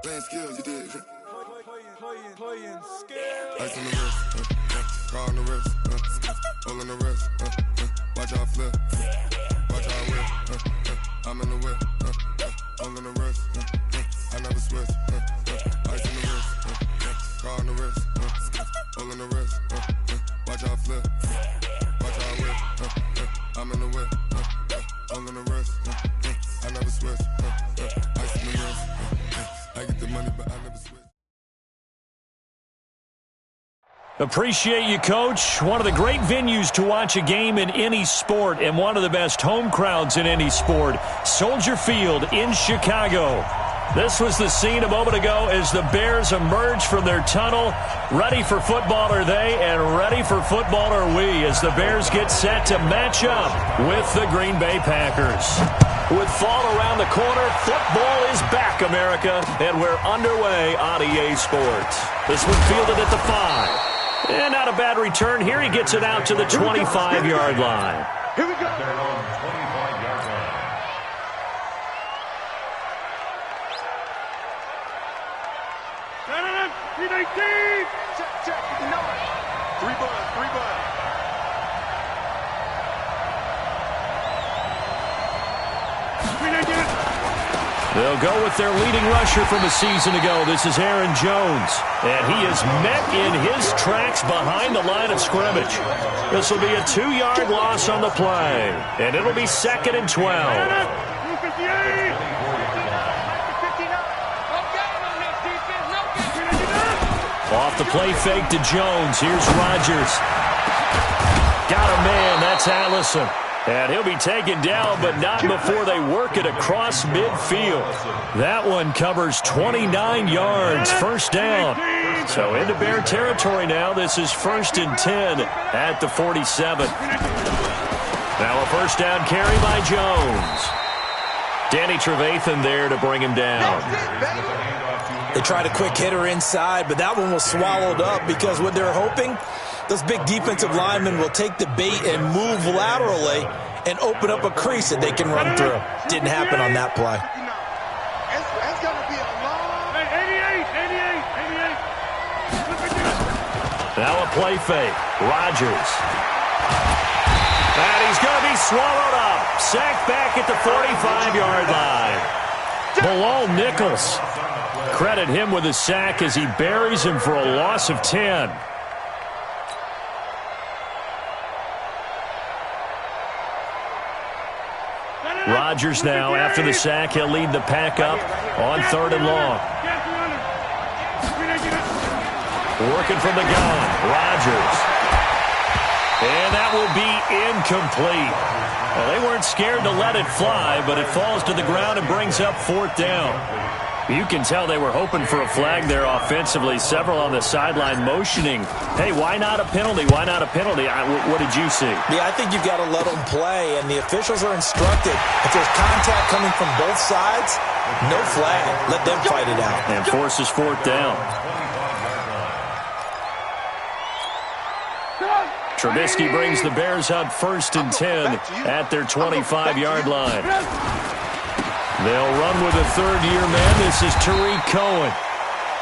Playing skills, you did. Playing skills. Ice on the wrist, car on the wrist, all on the wrist, watch out flip, watch out whip, I'm in the whip, all on the wrist, I never switch, ice on the wrist, car on the wrist, all on the wrist, watch out flip, watch out whip, I'm in the whip, all on the wrist, I never switch, ice on the wrist, I get the money but I never switch. Appreciate you, Coach. One of the great venues to watch a game in any sport and one of the best home crowds in any sport, Soldier Field in Chicago. This was the scene a moment ago as the Bears emerge from their tunnel. Ready for football are they, and ready for football are we as the Bears get set to match up with the Green Bay Packers. With fall around the corner, football is back, America, and we're underway on EA Sports. This one fielded at the 5. And not a bad return here. He gets it out to the 25-yard line. Here we go. They're on 25-yard line. Check. You know it. Three bud. They'll go with their leading rusher from a season ago. This is Aaron Jones. And he is met in his tracks behind the line of scrimmage. This will be a 2-yard loss on the play. And it'll be 2nd and 12. Off the play fake to Jones. Here's Rodgers. Got a man. That's Allison. And he'll be taken down, but not before they work it across midfield. That one covers 29 yards, first down. So into Bear territory now. This is 1st and 10 at the 47. Now a first down carry by Jones. Danny Trevathan there to bring him down. They tried a quick hitter inside, but that one was swallowed up because what they're hoping, those big defensive linemen will take the bait and move laterally and open up a crease that they can run through. Didn't happen on that play. It's going to be a long... 88. Now a play fake. Rodgers. And he's going to be swallowed up. Sacked back at the 45-yard line. Bilal Nichols. Credit him with a sack as he buries him for a loss of 10. Rodgers now, after the sack, he'll lead the pack up on 3rd and long. Working from the gun, Rodgers. And that will be incomplete. Well, they weren't scared to let it fly, but it falls to the ground and brings up 4th down. You can tell they were hoping for a flag there offensively. Several on the sideline motioning. Hey, why not a penalty? Why not a penalty? What did you see? Yeah, I think you've got to let them play, and the officials are instructed. If there's contact coming from both sides, no flag. Let them fight it out. And forces 4th down. Trubisky brings the Bears up 1st and 10 at their 25-yard line. They'll run with a 3rd-year man. This is Tariq Cohen.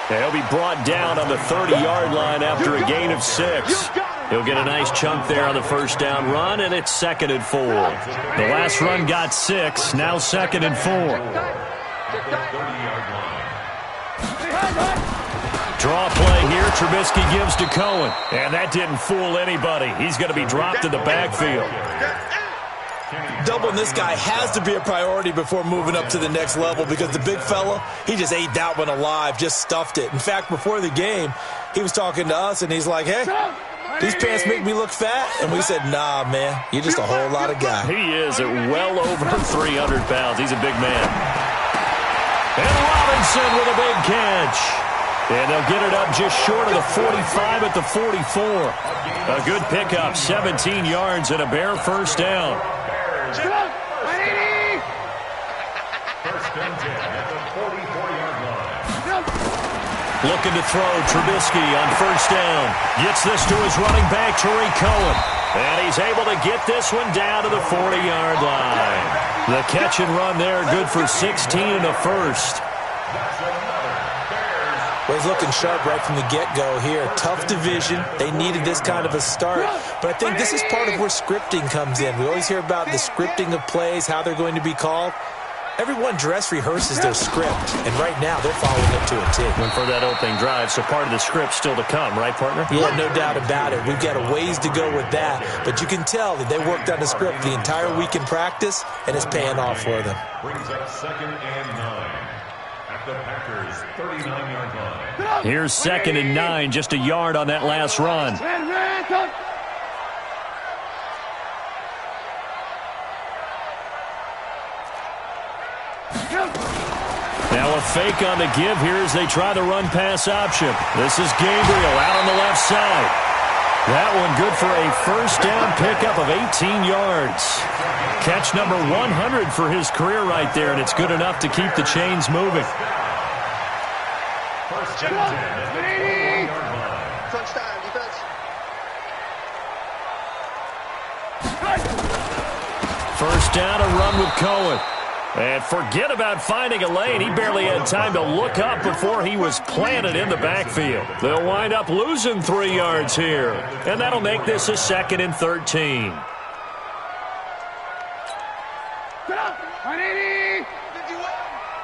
He'll be brought down on the 30-yard line after a gain of 6. He'll get a nice chunk there on the first down run, and it's 2nd and 4. The last run got 6, now 2nd and 4. Draw play here. Trubisky gives to Cohen, and that didn't fool anybody. He's going to be dropped in the backfield. Doubling this guy has to be a priority before moving up to the next level because the big fella, he just ate that one alive, just stuffed it. In fact, before the game, he was talking to us, and he's like, hey, these pants make me look fat? And we said, nah, man, you're just a whole lot of guy. He is at well over 300 pounds. He's a big man. And Robinson with a big catch. And they'll get it up just short of the 45 at the 44. A good pickup, 17 yards and a Bear first down. First and 10 at the 44-yard line. Looking to throw. Trubisky on first down. Gets this to his running back, Tariq Cohen. And he's able to get this one down to the 40-yard line. The catch and run there, good for 16 and a first. Well, he's looking sharp right from the get-go here. Tough division. They needed this kind of a start. But I think this is part of where scripting comes in. We always hear about the scripting of plays, how they're going to be called. Everyone dress rehearses their script, and right now they're following it to a T. And for that opening drive, so part of the script still to come, right, partner? Yeah, no doubt about it. We've got a ways to go with that, but you can tell that they worked on the script the entire week in practice, and it's paying off for them. Brings up 2nd and 9 at the Packers' 39-yard line. Here's 2nd and 9, just a yard on that last run. Now a fake on the give here as they try the run-pass option. This is Gabriel out on the left side. That one good for a first down pickup of 18 yards. Catch number 100 for his career right there, and it's good enough to keep the chains moving. First and 10 at the 20-yard line. Crunch time, defense. First down, a run with Cohen. And forget about finding a lane. He barely had time to look up before he was planted in the backfield. They'll wind up losing 3 yards here. And that'll make this a 2nd and 13. Here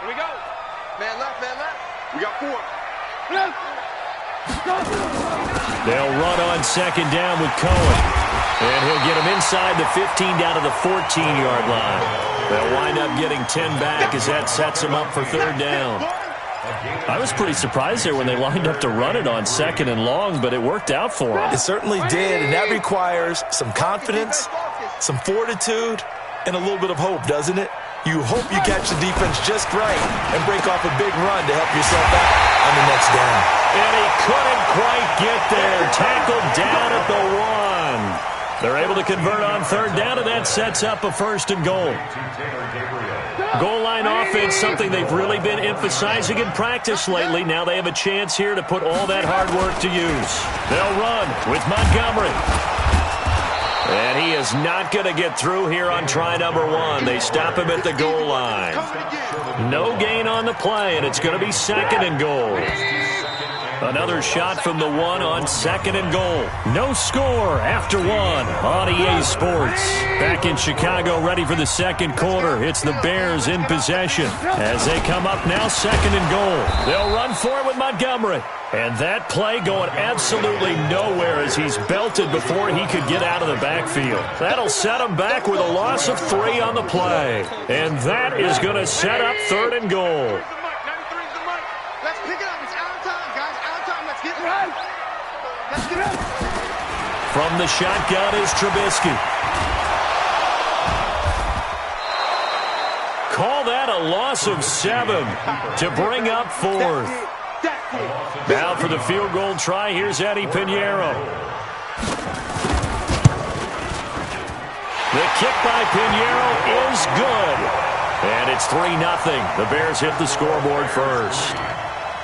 we go. Man left, man left. We got 4. They'll run on 2nd down with Cohen. And he'll get him inside the 15 down to the 14-yard line. They'll wind up getting 10 back as that sets them up for 3rd down. I was pretty surprised there when they lined up to run it on 2nd and long, but it worked out for them. It certainly did, and that requires some confidence, some fortitude, and a little bit of hope, doesn't it? You hope you catch the defense just right and break off a big run to help yourself out on the next down. And he couldn't quite get there. Tackled down at the 1. They're able to convert on 3rd down, and that sets up a 1st and goal. Goal line offense, something they've really been emphasizing in practice lately. Now they have a chance here to put all that hard work to use. They'll run with Montgomery. And he is not going to get through here on try number 1. They stop him at the goal line. No gain on the play, and it's going to be 2nd and goal. Another shot from the 1 on 2nd and goal. No score after 1 on EA Sports. Back in Chicago, ready for the 2nd quarter. It's the Bears in possession as they come up now 2nd and goal. They'll run for it with Montgomery. And that play going absolutely nowhere as he's belted before he could get out of the backfield. That'll set him back with a loss of 3 on the play. And that is going to set up 3rd and goal. Let's pick it up. It's out of time, guys. Out of time. Let's get it. Let's get it. From the shotgun is Trubisky. Call that a loss of 7 to bring up 4th. Now for the field goal try, here's Eddie Pinheiro. The kick by Pinheiro is good. And it's 3-0. The Bears hit the scoreboard first.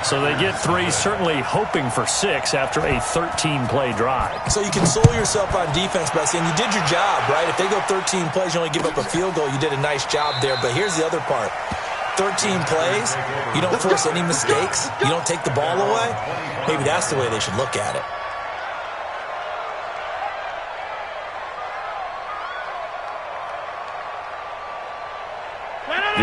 So they get 3, certainly hoping for 6 after a 13-play drive. So you console yourself on defense by saying you did your job, right? If they go 13 plays, you only give up a field goal, you did a nice job there. But here's the other part. 13 plays, you don't force any mistakes, you don't take the ball away. Maybe that's the way they should look at it.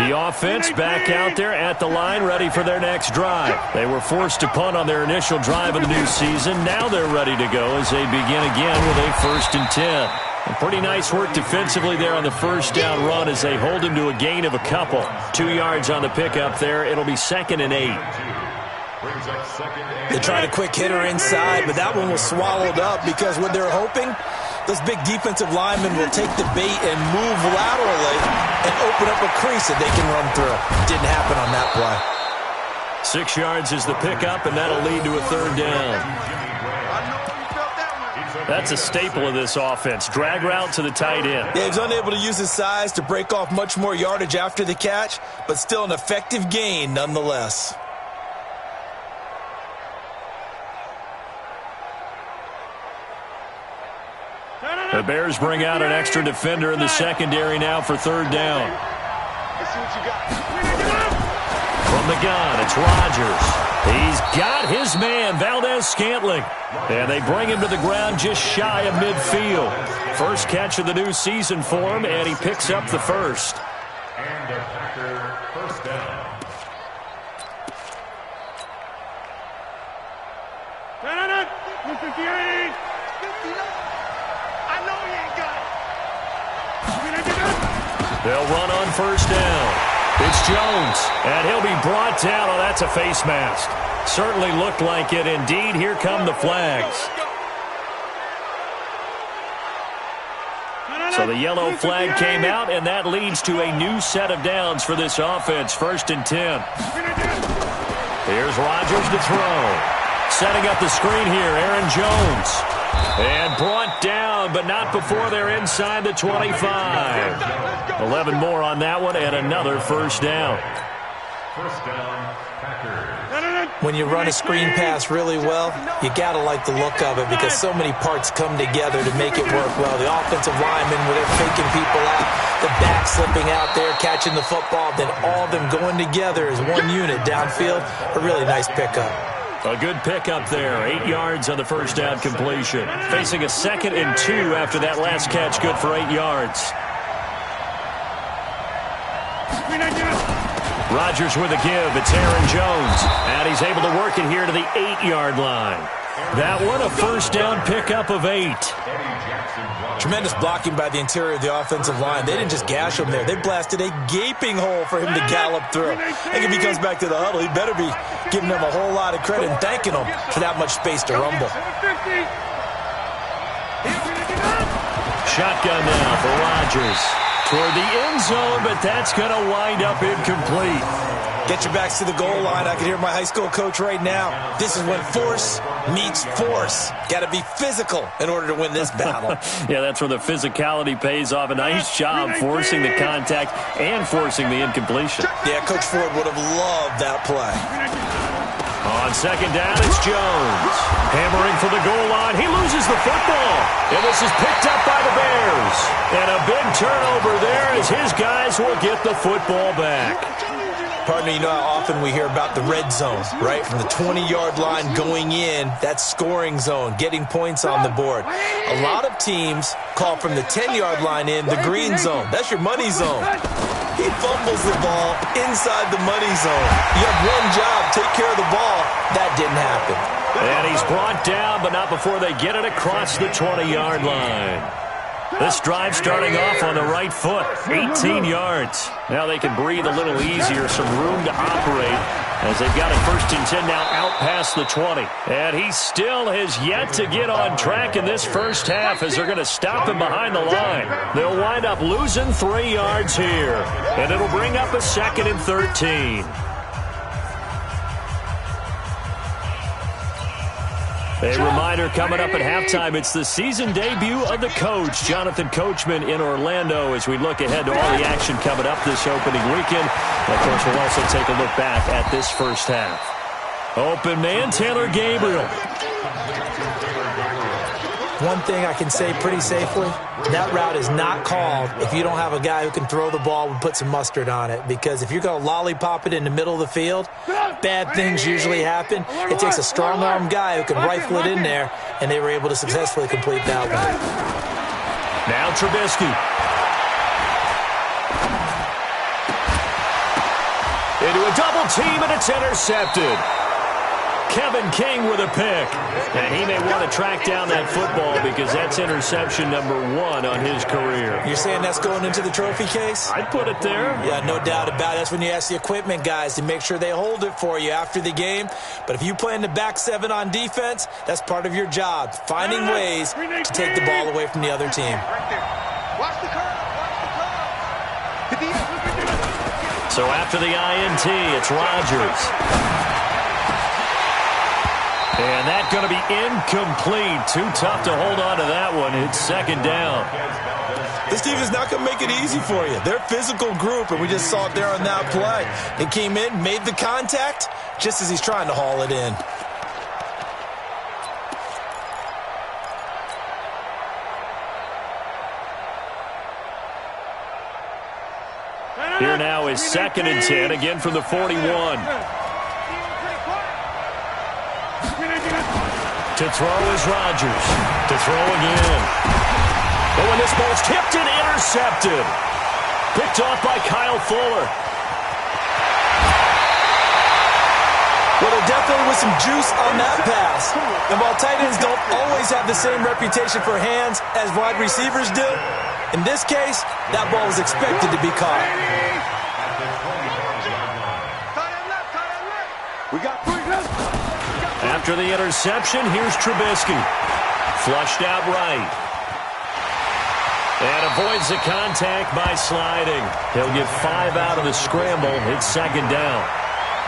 The offense back out there at the line, ready for their next drive. They were forced to punt on their initial drive of the new season. Now they're ready to go as they begin again with a 1st and 10. And pretty nice work defensively there on the first down run as they hold him to a gain of a couple. 2 yards on the pickup there. It'll be 2nd and 8. They tried a quick hitter inside, but that one was swallowed up because what they're hoping, those big defensive linemen will take the bait and move laterally and open up a crease that they can run through. Didn't happen on that play. 6 yards is the pickup, and that'll lead to a 3rd down. That's a staple of this offense. Drag route to the tight end. Yeah, he's unable to use his size to break off much more yardage after the catch, but still an effective gain nonetheless. The Bears bring out an extra defender in the secondary now for third down. Let's see what you got. From the gun, it's Rodgers. He's got his man, Valdez-Scantling. And they bring him to the ground just shy of midfield. First catch of the new season for him, and he picks up the first. And a Packer first down. They'll run on first down. It's Jones, and he'll be brought down. Oh, that's a face mask. Certainly looked like it. Indeed, here come the flags. So the yellow flag came out, and that leads to a new set of downs for this offense. 1st and 10. Here's Rodgers to throw. Setting up the screen here, Aaron Jones. And brought down, but not before they're inside the 25. 11 more on that one, and another first down. First down, Packers. When you run a screen pass really well, you got to like the look of it because so many parts come together to make it work well. The offensive linemen, where they're faking people out, the back slipping out there, catching the football, then all of them going together as one unit downfield. A really nice pickup. A good pickup there. 8 yards on the first down completion. Facing a 2nd and 2 after that last catch. Good for 8 yards. Rodgers with a give. It's Aaron Jones. And he's able to work it here to the 8-yard line. That one, a first down pickup of 8. Tremendous blocking by the interior of the offensive line. They didn't just gash him there. They blasted a gaping hole for him to gallop through. I think if he comes back to the huddle, he better be giving them a whole lot of credit and thanking them for that much space to rumble. Shotgun now for Rodgers. Toward the end zone, but that's going to wind up incomplete. Get your backs to the goal line. I can hear my high school coach right now. This is when force meets force. Got to be physical in order to win this battle. Yeah, that's where the physicality pays off. A nice job forcing the contact and forcing the incompletion. Yeah, Coach Ford would have loved that play. On second down, it's Jones. Hammering for the goal line. He loses the football. And this is picked up by the Bears. And a big turnover there as his guys will get the football back. Partner, you know how often we hear about the red zone, right? From the 20-yard line going in, that's scoring zone, getting points on the board. A lot of teams call from the 10-yard line in the green zone. That's your money zone. He fumbles the ball inside the money zone. You have one job, take care of the ball. That didn't happen. And he's brought down, but not before they get it across the 20-yard line. This drive starting off on the right foot, 18 yards. Now they can breathe a little easier, some room to operate as they've got a 1st and 10 now out past the 20. And he still has yet to get on track in this first half as they're going to stop him behind the line. They'll wind up losing 3 yards here, and it'll bring up a 2nd and 13. A reminder coming up at halftime, it's the season debut of the coach, Jonathan Coachman in Orlando, as we look ahead to all the action coming up this opening weekend. And of course, we'll also take a look back at this first half. Open man, Taylor Gabriel. One thing I can say pretty safely, that route is not called if you don't have a guy who can throw the ball and put some mustard on it. Because if you're going to lollipop it in the middle of the field, bad things usually happen. It takes a strong-arm guy who can rifle it in there, and they were able to successfully complete that one. Now Trubisky. Into a double team, and it's intercepted. Kevin King with a pick. And he may want to track down that football because that's interception number 1 on his career. You're saying that's going into the trophy case? I'd put it there. Yeah, no doubt about it. That's when you ask the equipment guys to make sure they hold it for you after the game. But if you play in the back 7 on defense, that's part of your job, finding ways to take the ball away from the other team. Watch the curve. Watch the curve. So after the INT, it's Rodgers. And that's going to be incomplete. Too tough to hold on to that one. It's 2nd down. This team is not going to make it easy for you. They're a physical group, and we just saw it there on that play. He came in, made the contact, just as he's trying to haul it in. Here now is 2nd and 10, again from the 41. To throw is Rodgers. To throw again. But when this ball's tipped and intercepted. Picked off by Kyle Fuller. Well, there definitely was some juice on that pass. And while tight ends don't always have the same reputation for hands as wide receivers do, in this case, that ball was expected to be caught. After the interception, here's Trubisky. Flushed out right. And avoids the contact by sliding. He'll get 5 out of the scramble. It's 2nd down.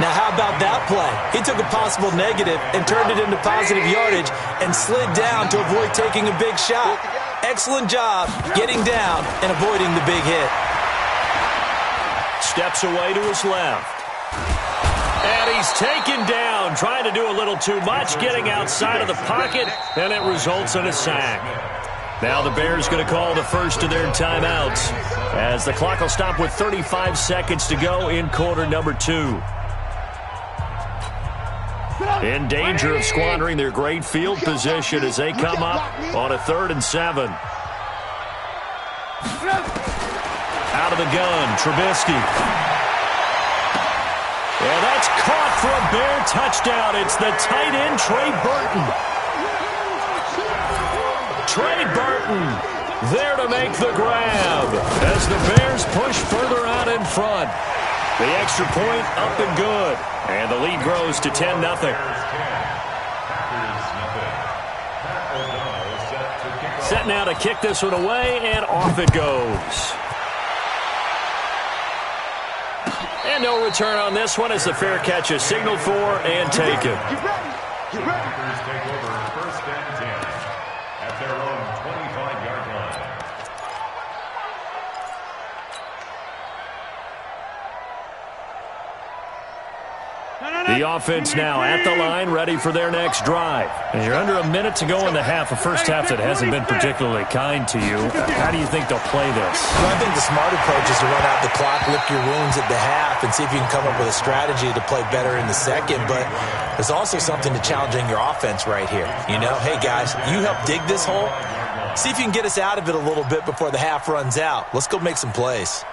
Now, how about that play? He took a possible negative and turned it into positive yardage and slid down to avoid taking a big shot. Excellent job getting down and avoiding the big hit. Steps away to his left. And he's taken down, trying to do a little too much, getting outside of the pocket, and it results in a sack. Now the Bears going to call the first of their timeouts as the clock will stop with 35 seconds to go in quarter number 2. In danger of squandering their great field position as they come up on a 3rd and 7. Out of the gun, Trubisky. And that's caught for a Bear touchdown. It's the tight end, Trey Burton. Trey Burton there to make the grab as the Bears push further out in front. The extra point up and good. And the lead grows to 10-0. Set now to kick this one away, and off it goes. And no return on this one as the fair catch is signaled for and taken. Packers take over 1st and 10 at their own 25-yard line. The offense now at the line, ready for their next drive. And you're under a minute to go in the half, a first half that hasn't been particularly kind to you. How do you think they'll play this? Well, I think the smart approach is to run out the clock, lick your wounds at the half, and see if you can come up with a strategy to play better in the second. But there's also something to challenging your offense right here. You know, hey, guys, you help dig this hole. See if you can get us out of it a little bit before the half runs out. Let's go make some plays.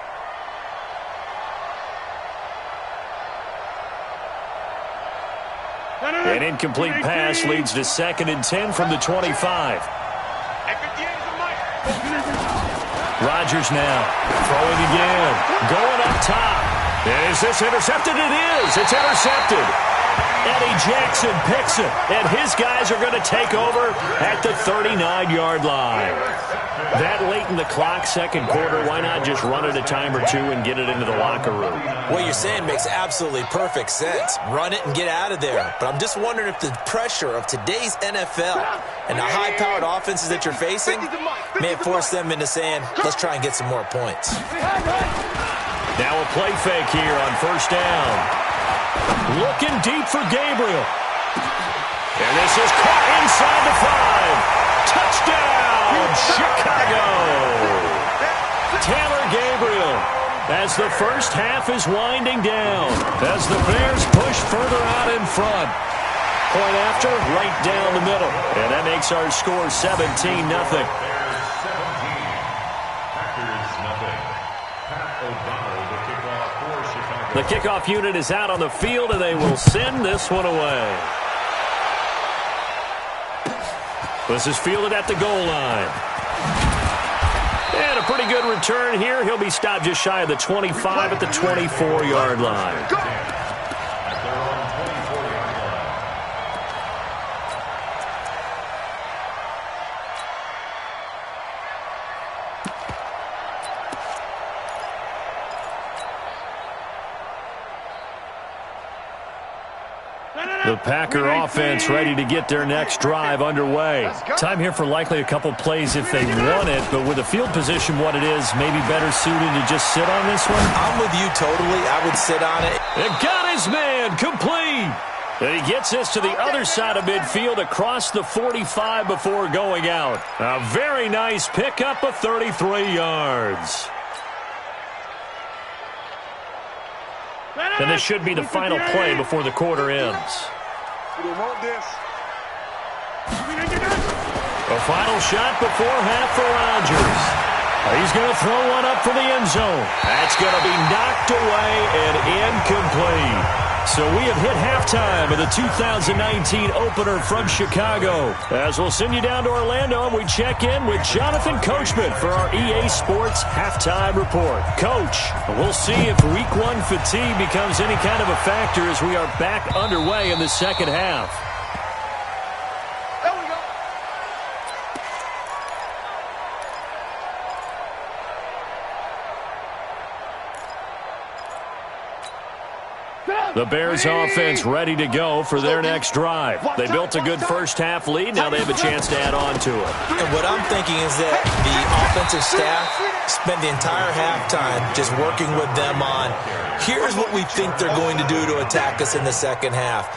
An incomplete pass leads to 2nd and 10 from the 25. Rodgers now throwing again, going up top. And is this intercepted? It is. It's intercepted. Eddie Jackson picks it, and his guys are going to take over at the 39-yard line. That late in the clock, second quarter, why not just run it a time or two and get it into the locker room? What you're saying makes absolutely perfect sense. Run it and get out of there. But I'm just wondering if the pressure of today's NFL and the high-powered offenses that you're facing may have forced them into saying, let's try and get some more points. Now a play fake here on 1st down. Looking deep for Gabriel. And this is caught inside the 5. Touchdown, Chicago. Taylor Gabriel as the first half is winding down. As the Bears push further out in front. Point after, right down the middle. And that makes our score 17-0. The kickoff unit is out on the field, and they will send this one away. This is fielded at the goal line. And a pretty good return here. He'll be stopped just shy of the 25 at the 24-yard line. The Packer offense ready to get their next drive underway. Time here for likely a couple plays if they want it, but with the field position what it is, maybe better suited to just sit on this one? I'm with you totally. I would sit on it. And got his man complete. And he gets this to the other side of midfield across the 45 before going out. A very nice pickup of 33 yards. And this should be the final play before the quarter ends. We want this. A final shot before half for Rodgers. He's going to throw one up for the end zone. That's going to be knocked away and incomplete. So we have hit halftime of the 2019 opener from Chicago. As we'll send you down to Orlando, and we check in with Jonathan Coachman for our EA Sports Halftime Report. Coach, we'll see if Week 1 fatigue becomes any kind of a factor as we are back underway in the second half. The Bears offense ready to go for their next drive. They built a good first-half lead. Now they have a chance to add on to it. And what I'm thinking is that the offensive staff spent the entire halftime just working with them on, here's what we think they're going to do to attack us in the second half.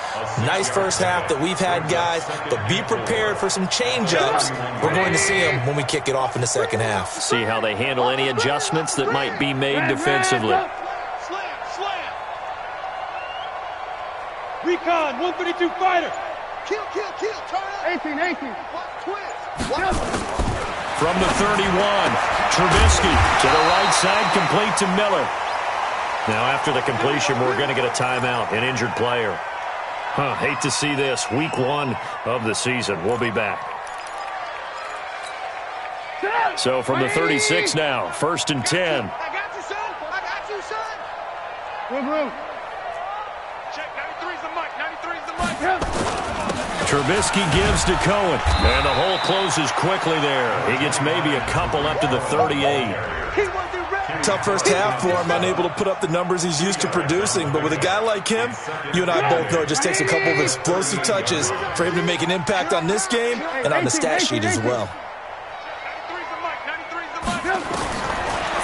Nice first half that we've had, guys, but be prepared for some change-ups. We're going to see them when we kick it off in the second half. See how they handle any adjustments that might be made defensively. Recon, 132 fighter. Kill, turn up. 18. Twist. From the 31, Trubisky to the right side, complete to Miller. Now after the completion, we're going to get a timeout, an injured player. Hate to see this. Week 1 of the season. We'll be back. So from the 36 now, 1st and 10. I got you, son. Good move. Trubisky gives to Cohen. And the hole closes quickly there. He gets maybe a couple up to the 38. Tough first half for him, unable to put up the numbers he's used to producing. But with a guy like him, you and I both know it just takes a couple of explosive touches for him to make an impact on this game and on the stat sheet as well.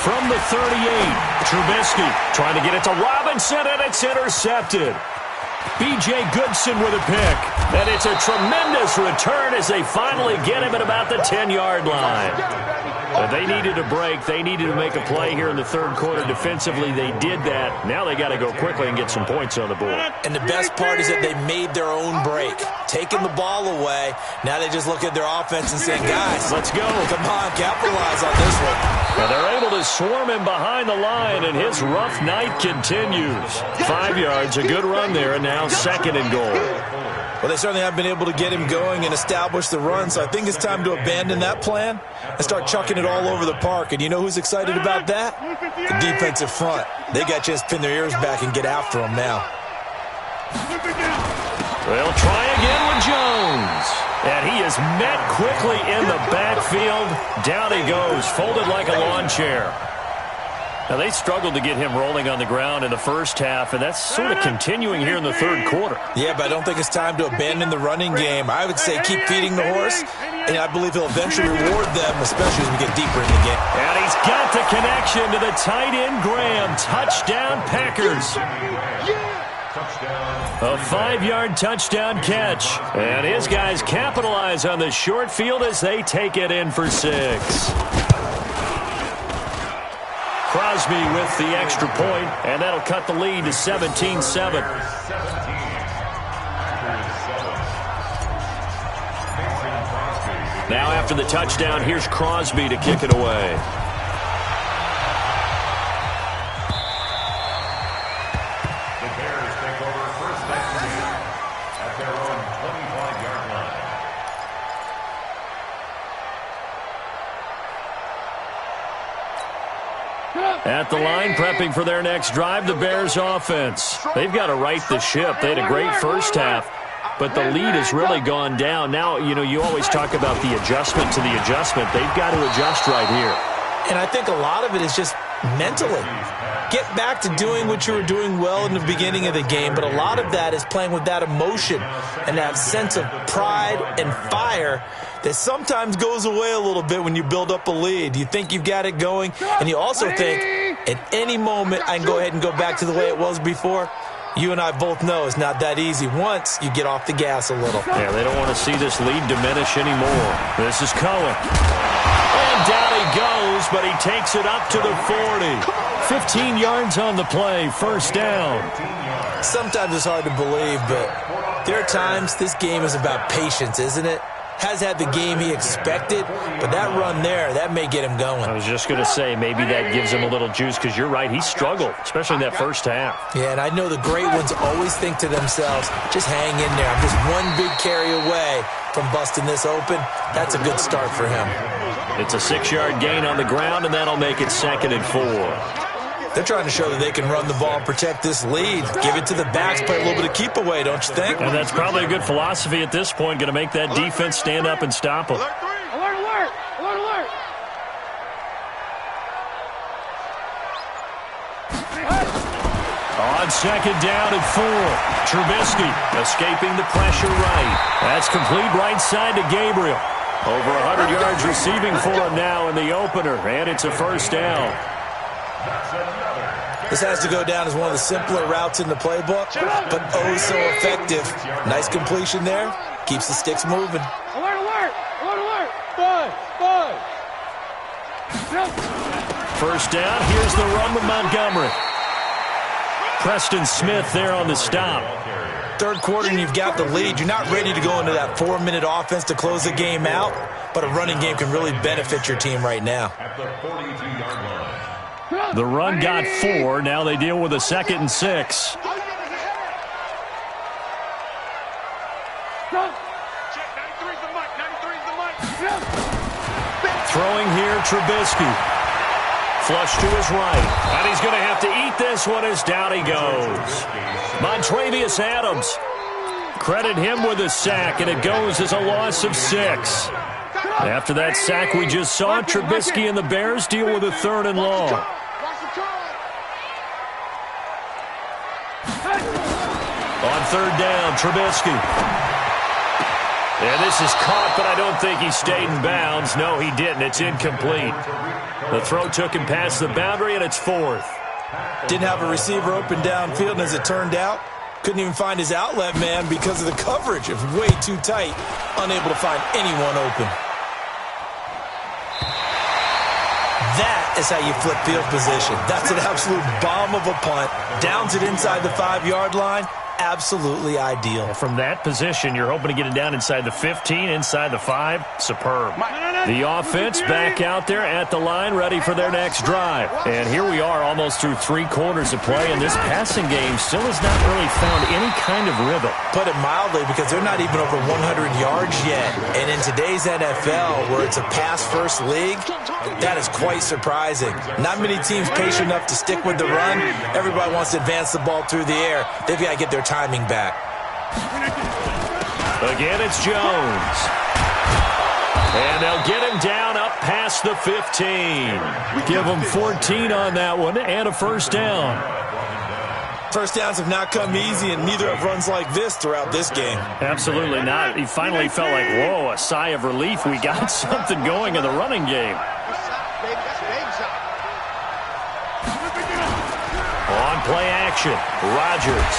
From the 38, Trubisky trying to get it to Robinson, and it's intercepted. B.J. Goodson with a pick. And it's a tremendous return as they finally get him at about the 10-yard line. But they needed a break. They needed to make a play here in the third quarter defensively. They did that. Now they got to go quickly and get some points on the board. And the best part is that they made their own break. Taking the ball away. Now they just look at their offense and say, guys, let's go. Come on, capitalize on this one. And they're able to swarm him behind the line, and his rough night continues. 5 yards, a good run there, and now 2nd and goal. Well, they certainly have been able to get him going and establish the run, so I think it's time to abandon that plan and start chucking it all over the park. And you know who's excited about that? The defensive front. They got to just pin their ears back and get after him now. They'll try again with Jones. And he is met quickly in the backfield. Down he goes, folded like a lawn chair. Now, they struggled to get him rolling on the ground in the first half, and that's sort of continuing here in the third quarter. Yeah, but I don't think it's time to abandon the running game. I would say keep feeding the horse, and I believe he'll eventually reward them, especially as we get deeper in the game. And he's got the connection to the tight end, Graham. Touchdown, Packers. A 5-yard touchdown catch. And his guys capitalize on the short field as they take it in for 6. Crosby with the extra point, and that'll cut the lead to 17-7. Now after the touchdown, here's Crosby to kick it away. The Bears take over 1st and 10 at their own 25-yard line. At the line, prepping for their next drive, the Bears offense. They've got to right the ship. They had a great first half, but the lead has really gone down. Now, you know, you always talk about the adjustment to the adjustment. They've got to adjust right here. And I think a lot of it is just mentally. Get back to doing what you were doing well in the beginning of the game, but a lot of that is playing with that emotion and that sense of pride and fire that sometimes goes away a little bit when you build up a lead. You think you've got it going, and you also think at any moment I can go ahead and go back to the way it was before. You and I both know it's not that easy once you get off the gas a little. Yeah, they don't want to see this lead diminish anymore. This is Cohen. And And down he goes, but he takes it up to the 40. 15 yards on the play, first down. Sometimes it's hard to believe, but there are times this game is about patience, isn't it? Has had the game he expected, but that run there, that may get him going. I was just going to say, maybe that gives him a little juice, because you're right, he struggled, especially in that first half. Yeah, and I know the great ones always think to themselves, just hang in there. I'm just one big carry away from busting this open. That's a good start for him. It's a 6-yard gain on the ground, and that'll make it 2nd and 4. They're trying to show that they can run the ball and protect this lead. Give it to the backs, play a little bit of keep away, don't you think? And that's probably a good philosophy at this point, going to make that defense stand up and stop them. Alert, alert! Alert, alert! On 2nd down and 4, Trubisky escaping the pressure right. That's complete right side to Gabriel. Over 100 yards receiving for him now in the opener, and it's a first down. This has to go down as one of the simpler routes in the playbook, but oh so effective. Nice completion there. Keeps the sticks moving. Alert, alert! Alert, alert! Five! First down, here's the run with Montgomery. Preston Smith there on the stop. Third quarter and you've got the lead. You're not ready to go into that 4-minute offense to close the game out, but a running game can really benefit your team right now. At the 42-yard line. The run got 4. Now they deal with a 2nd and 6. Check, 93's the mic, 93's the mic. Throwing here, Trubisky. Flush to his right. And he's going to have to eat this one as down he goes. Montravius Adams. Credit him with a sack, and it goes as a loss of 6. After that sack we just saw, Trubisky and the Bears deal with a 3rd and long. On 3rd down, Trubisky. And this is caught, but I don't think he stayed in bounds. No, he didn't. It's incomplete. The throw took him past the boundary, and it's 4th. Didn't have a receiver open downfield, and as it turned out, couldn't even find his outlet man because of the coverage. It was way too tight, unable to find anyone open. That is how you flip field position. That's an absolute bomb of a punt. Downs it inside the 5-yard line. Absolutely ideal. From that position, you're hoping to get it down inside the 15, inside the 5. Superb. The offense back out there at the line, ready for their next drive. And here we are almost through 3 quarters of play, and this passing game still has not really found any kind of rhythm. Put it mildly, because they're not even over 100 yards yet. And in today's NFL, where it's a pass-first league, that is quite surprising. Not many teams patient enough to stick with the run. Everybody wants to advance the ball through the air. They've got to get their timing back. Again, it's Jones. And they'll get him down up past the 15. Give him 14 on that one and a first down. First downs have not come easy, and neither have runs like this throughout this game. Absolutely not. He finally felt like, whoa, a sigh of relief. We got something going in the running game. On play action, Rodgers.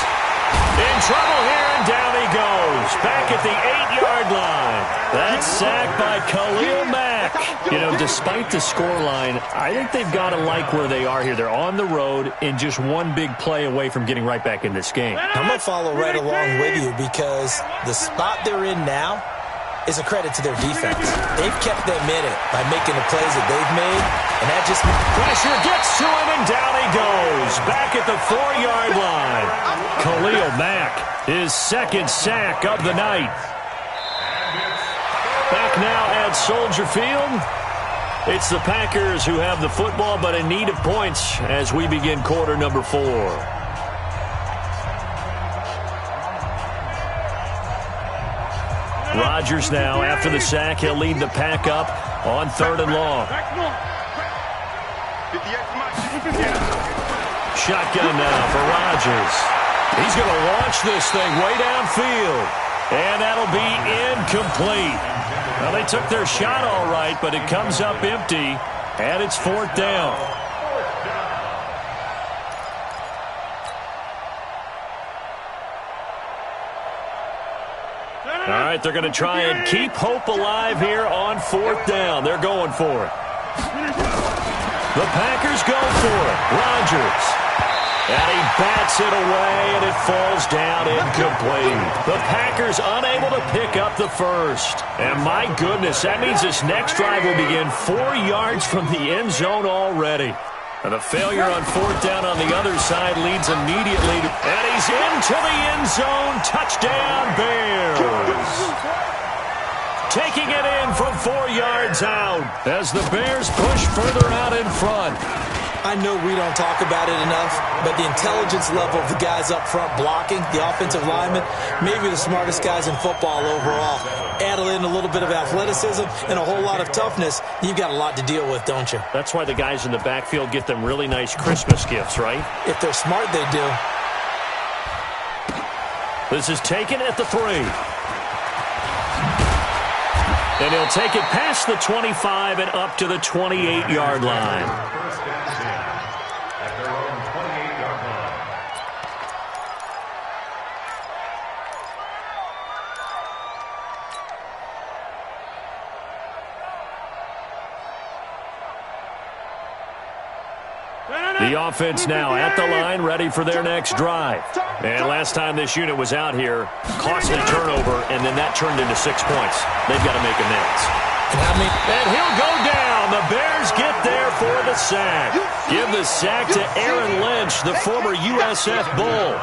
In trouble here, and down he goes. Back at the 8-yard line. That's sacked by Khalil Mack. You know, despite the scoreline, I think they've got to like where they are here. They're on the road and just one big play away from getting right back in this game. I'm going to follow right along with you, because the spot they're in now is a credit to their defense. They've kept them in it by making the plays that they've made, and that just... Pressure gets to him, and down he goes. Back at the 4-yard line. Khalil Mack, his 2nd sack of the night. Back now at Soldier Field. It's the Packers who have the football, but in need of points as we begin quarter number 4. Rodgers now, after the sack, he'll lead the pack up on 3rd and long. Shotgun now for Rodgers. He's going to launch this thing way downfield. And that'll be incomplete. Well, they took their shot all right, but it comes up empty, and it's 4th down. All right, they're going to try and keep hope alive here on 4th down. They're going for it. The Packers go for it. Rodgers. And he bats it away, and it falls down incomplete. The Packers unable to pick up the first. And my goodness, that means this next drive will begin 4 yards from the end zone already. And the failure on fourth down on the other side leads immediately. And he's into the end zone. Touchdown, Bears. Taking it in from 4 yards out as the Bears push further out in front. I know we don't talk about it enough, but the intelligence level of the guys up front blocking, the offensive linemen, maybe the smartest guys in football overall. Add in a little bit of athleticism and a whole lot of toughness, you've got a lot to deal with, don't you? That's why the guys in the backfield get them really nice Christmas gifts, right? If they're smart, they do. This is taken at the 3. And he'll take it past the 25 and up to the 28-yard line. First and 10 at their own 28-yard line. The offense now at the line, ready for their next drive. And last time this unit was out here, costly turnover, and then that turned into 6 points. They've got to make amends. And he'll go down. The Bears get there for the sack. Give the sack to Aaron Lynch, the former USF Bull.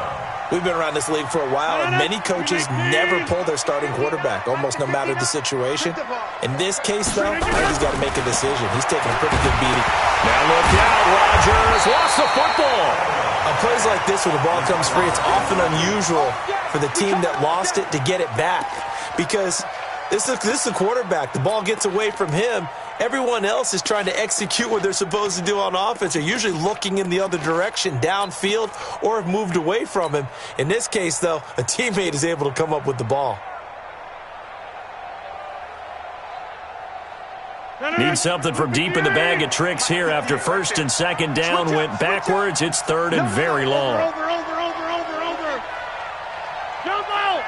We've been around this league for a while, and many coaches never pull their starting quarterback, almost no matter the situation. In this case, though, I think he's got to make a decision. He's taking a pretty good beating. Now look out, Rodgers lost the football. On plays like this where the ball comes free, it's often unusual for the team that lost it to get it back because this is the quarterback. The ball gets away from him. Everyone else is trying to execute what they're supposed to do on offense. They're usually looking in the other direction, downfield, or have moved away from him. In this case, though, a teammate is able to come up with the ball. Need something from deep in the bag of tricks here after first and second down went backwards. It's third and very long. Over. Jump out.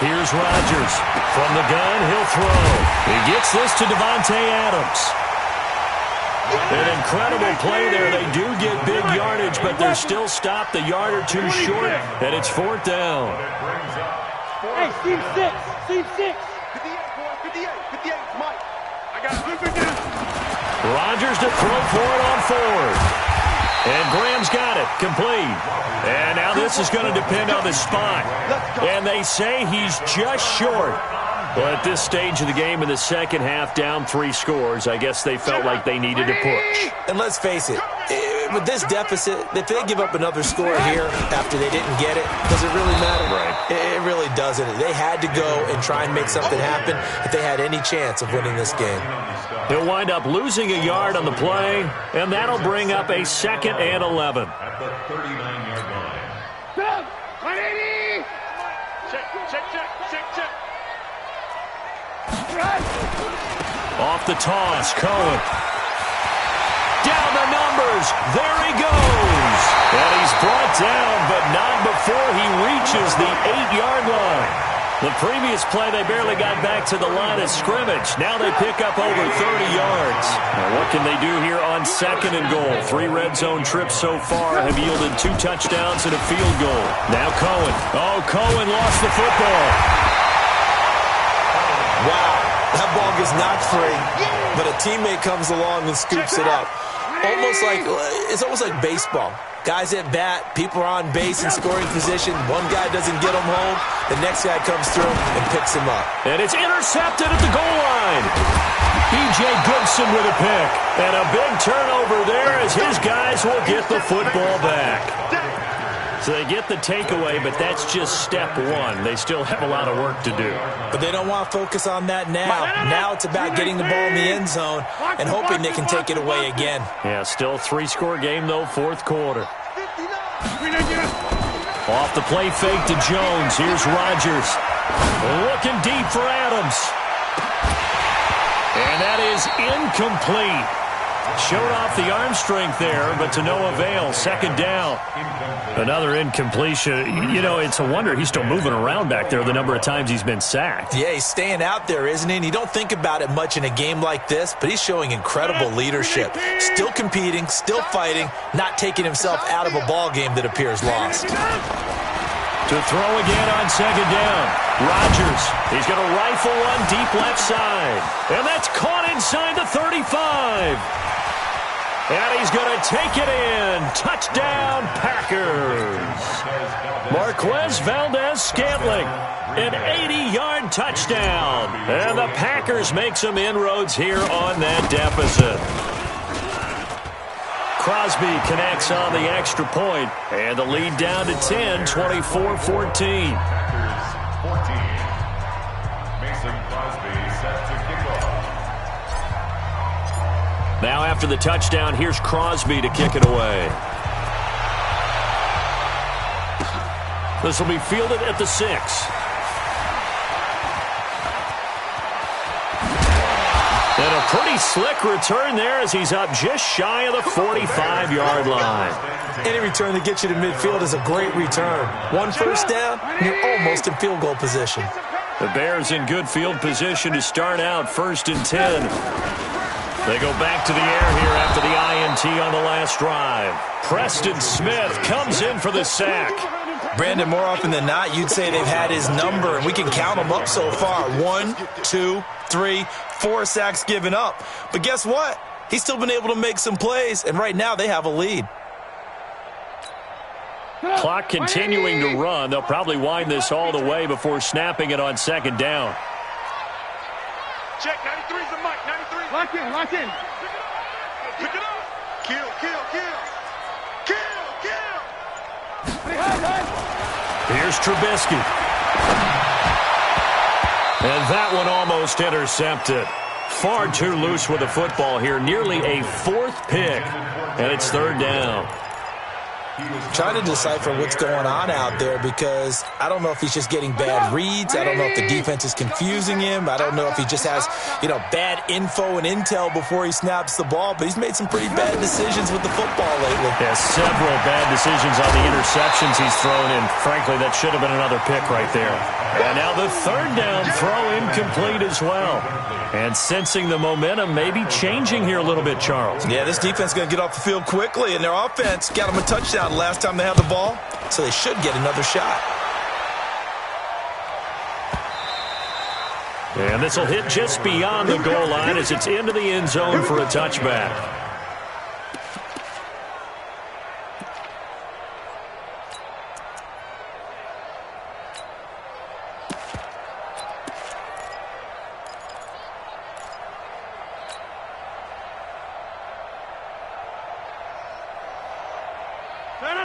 Here's Rodgers. From the gun, he'll throw. He gets this to Devontae Adams. An incredible play there. They do get big yardage, but they're still stopped a yard or two short, and it's fourth down. Hey, Steve 6. 58, 58, Mike. I got it. Rodgers to throw for it on fourth. And Graham's got it. Complete. And now this is going to depend on the spot. And they say he's just short. Well, at this stage of the game in the second half, down 3 scores, I guess they felt like they needed to push. And let's face it, with this deficit, if they give up another score here after they didn't get it, does it really matter? Right. It really doesn't. They had to go and try and make something happen if they had any chance of winning this game. He'll wind up losing a yard on the play, and that'll bring up a 2nd and 11. At the 39-yard line. 180. Check. Off the toss, Cohen. Down the numbers. There he goes. And he's brought down, but not before he reaches the 8-yard line. The previous play, they barely got back to the line of scrimmage. Now they pick up over 30 yards. Now what can they do here on 2nd and goal? 3 red zone trips so far have yielded 2 touchdowns and a field goal. Now Cohen. Oh, Cohen lost the football. Wow, that ball gets knocked free, but a teammate comes along and scoops it up. It's almost like baseball. Guys at bat, people are on base in scoring position. One guy doesn't get him home, the next guy comes through and picks him up. And it's intercepted at the goal line. B.J. Goodson with a pick. And a big turnover there as his guys will get the football back. So they get the takeaway, but that's just step one. They still have a lot of work to do. But they don't want to focus on that now. Now it's about getting the ball in the end zone and hoping they can take it away again. Yeah, still 3-score game, though, fourth quarter. Off the play fake to Jones. Here's Rodgers. Looking deep for Adams. And that is incomplete. Showed off the arm strength there, but to no avail. Second down. Another incompletion. You know, it's a wonder he's still moving around back there the number of times he's been sacked. Yeah, he's staying out there, isn't he? And you don't think about it much in a game like this, but he's showing incredible leadership. Still competing, still fighting, not taking himself out of a ball game that appears lost. To throw again on second down. Rodgers, he's going to rifle one deep left side. And that's caught inside the 35. And he's going to take it in. Touchdown, Packers. Marquez Valdez-Scantling, an 80-yard touchdown. And the Packers make some inroads here on that deficit. Crosby connects on the extra point, and the lead down to 10, 24-14. Packers 14. Mason Crosby set to kick off. Now after the touchdown, here's Crosby to kick it away. This will be fielded at the 6. And a pretty slick return there as he's up just shy of the 45-yard line. Any return that gets you to midfield is a great return. One first down, you're almost in field goal position. The Bears in good field position to start out 1st and 10. They go back to the air here after the INT on the last drive. Preston Smith comes in for the sack. Brandon, more often than not, you'd say they've had his number, and we can count them up so far. 1, 2, 3, 4 sacks given up. But guess what? He's still been able to make some plays, and right now they have a lead. Clock continuing to run. They'll probably wind this all the way before snapping it on second down. Check, 93's the mic, 93. Lock in, lock in. Pick it up. Kill, kill, kill. Kill, kill. Here's Trubisky. And that one almost intercepted. Far too loose with the football here. Nearly a 4th pick. And it's 3rd down. Trying to decipher what's going on out there because I don't know if he's just getting bad reads. I don't know if the defense is confusing him. I don't know if he just has, bad info and intel before he snaps the ball. But he's made some pretty bad decisions with the football lately. Yeah, several bad decisions on the interceptions he's thrown in. Frankly, that should have been another pick right there. And now the 3rd down throw incomplete as well. And sensing the momentum maybe changing here a little bit, Charles. Yeah, this defense is going to get off the field quickly, and their offense got them a touchdown the last time they had the ball, so they should get another shot. And this will hit just beyond the goal line as it's into the end zone for a touchback.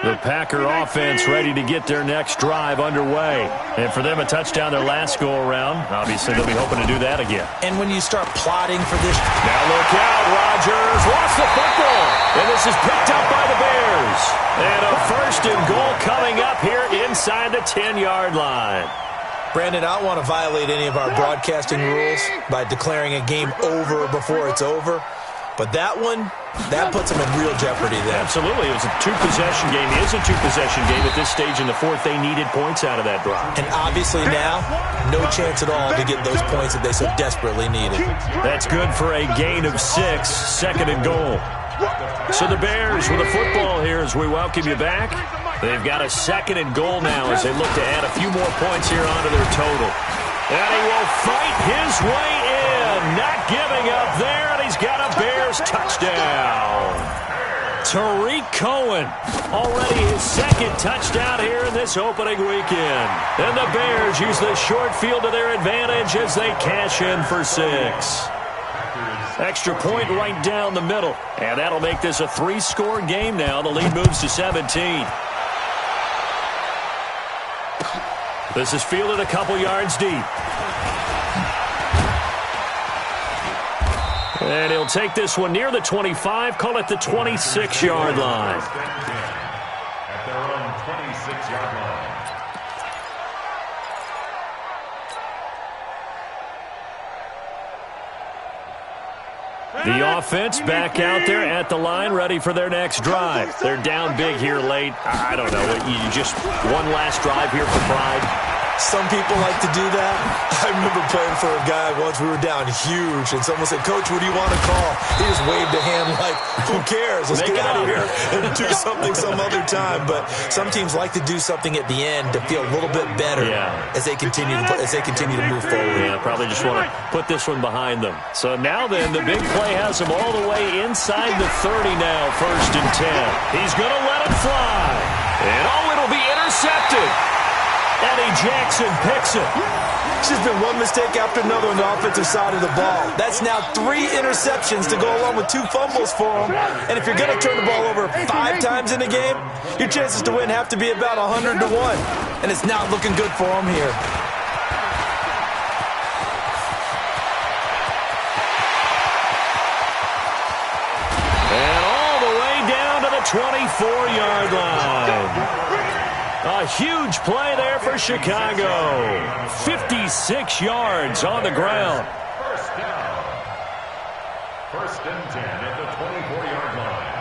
The Packer offense ready to get their next drive underway. And for them, a touchdown their last go-around. Obviously, they'll be hoping to do that again. And when you start plotting for this... Now look out, Rodgers lost the football. And this is picked up by the Bears. And a 1st and goal coming up here inside the 10-yard line. Brandon, I don't want to violate any of our broadcasting rules by declaring a game over before it's over. But that one, that puts them in real jeopardy there. Absolutely. It was a 2-possession game. It is a 2-possession game at this stage in the 4th. They needed points out of that drive. And obviously now, no chance at all to get those points that they so desperately needed. That's good for a gain of 6, 2nd and goal. So the Bears with a football here as we welcome you back. They've got a 2nd and goal now as they look to add a few more points here onto their total. And he will fight his way in, not giving up there, and he's got a Bears touchdown. Tariq Cohen, already his 2nd touchdown here in this opening weekend. And the Bears use the short field to their advantage as they cash in for 6. Extra point right down the middle, and that'll make this a 3-score game now. The lead moves to 17. This is fielded a couple yards deep. And he'll take this one near the 25, call it the 26-yard line. At their own 26-yard line. The offense back out there at the line, ready for their next drive. They're down big here late. I don't know. You just one last drive here for pride. Some people like to do that. I remember playing for a guy once. We were down huge, and someone said, "Coach, what do you want to call?" He just waved a hand like, "Who cares? Let's get out of here and do something some other time." But some teams like to do something at the end to feel a little bit better as they continue to move forward. Yeah, probably just want to put this one behind them. So now then, the big play has him all the way inside the 30 now, 1st and 10. He's going to let it fly. And it'll be intercepted. Eddie Jackson picks it. It's just been one mistake after another on the offensive side of the ball. That's now 3 interceptions to go along with 2 fumbles for him. And if you're going to turn the ball over 5 times in a game, your chances to win have to be about 100 to 1. And it's not looking good for him here. And all the way down to the 24-yard line. A huge play there for Chicago. 56 yards on the ground. First down. 1st and 10 at the 24-yard line.